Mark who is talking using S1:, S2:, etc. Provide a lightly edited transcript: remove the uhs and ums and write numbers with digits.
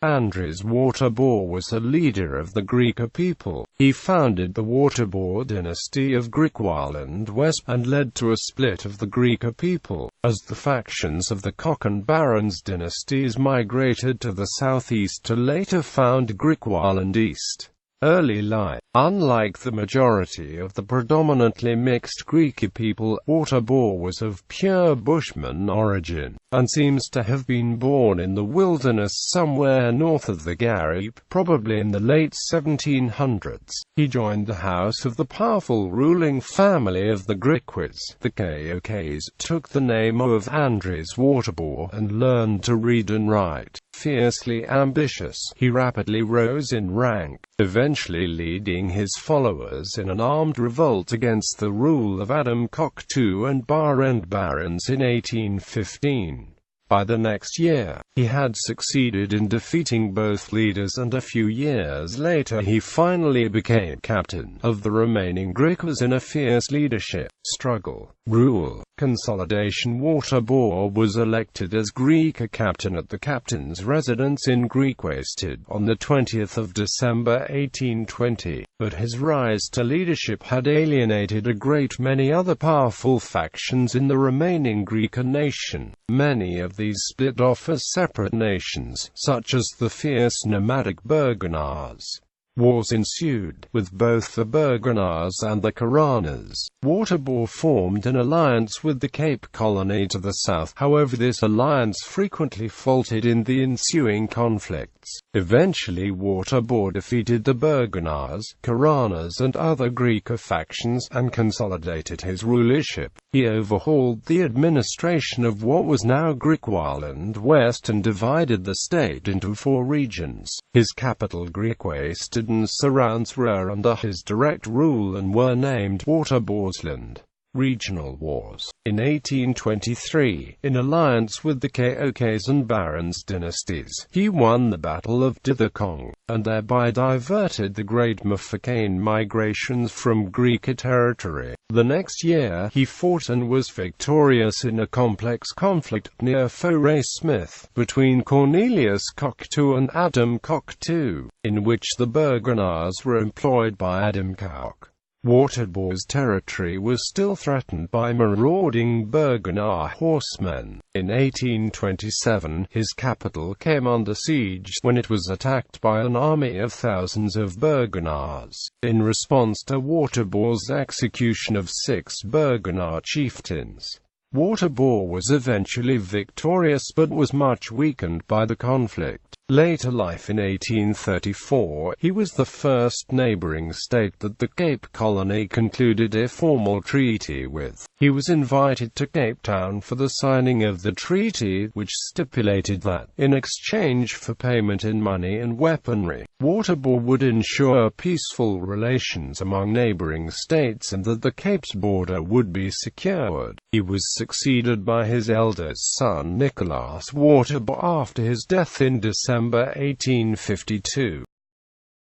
S1: Andries Waterboer was a leader of the Griqua people. He founded the Waterboer dynasty of Griqualand West, and led to a split of the Griqua people, as the factions of the Kok and Barends dynasties migrated to the southeast to later found Griqualand East. Early life. Unlike the majority of the predominantly mixed Griqua people, Waterboer was of pure bushman origin, and seems to have been born in the wilderness somewhere north of the Gariep, probably in the late 1700s. He joined the house of the powerful ruling family of the Griquas. The Koks took the name of Andries Waterboer and learned to read and write. Fiercely ambitious, he rapidly rose in rank, eventually leading his followers in an armed revolt against the rule of Kok and Barends in 1815. By the next year, he had succeeded in defeating both leaders, and a few years later he finally became captain of the remaining Griquas in a fierce leadership struggle. Rule. Consolidation. Waterboer was elected as Griqua captain at the captain's residence in Griqualand on the 20th of December 1820, but his rise to leadership had alienated a great many other powerful factions in the remaining Griqua nation. Many of these split off as separate nations, such as the fierce nomadic Burgenars. Wars ensued, with both the Burgenars and the Karanas. Waterboer formed an alliance with the Cape Colony to the south, however this alliance frequently faltered in the ensuing conflicts. Eventually Waterboer defeated the Burgenars, Karanas and other Griqua factions, and consolidated his rulership. He overhauled the administration of what was now Griqualand West and divided the state into 4 regions. His capital Griqualand surrounds were under his direct rule and were named Waterboersland. Regional wars. In 1823, in alliance with the Koks and Barends dynasties, he won the Battle of Dithakong, and thereby diverted the Great Mafeking migrations from Griqua territory. The next year, he fought and was victorious in a complex conflict near Foray Smith, between Cornelius Kok and Adam Kok, in which the Burgenars were employed by Adam Kok. Waterboer's territory was still threatened by marauding Burgenar horsemen. In 1827, his capital came under siege when it was attacked by an army of thousands of Burgenars. In response to Waterboer's execution of 6 Burgenar chieftains, Waterboer was eventually victorious but was much weakened by the conflict. Later life. In 1834, he was the first neighboring state that the Cape Colony concluded a formal treaty with. He was invited to Cape Town for the signing of the treaty, which stipulated that, in exchange for payment in money and weaponry, Waterboer would ensure peaceful relations among neighboring states and that the Cape's border would be secured. He was succeeded by his eldest son Nicholas Waterboer after his death in December 1852.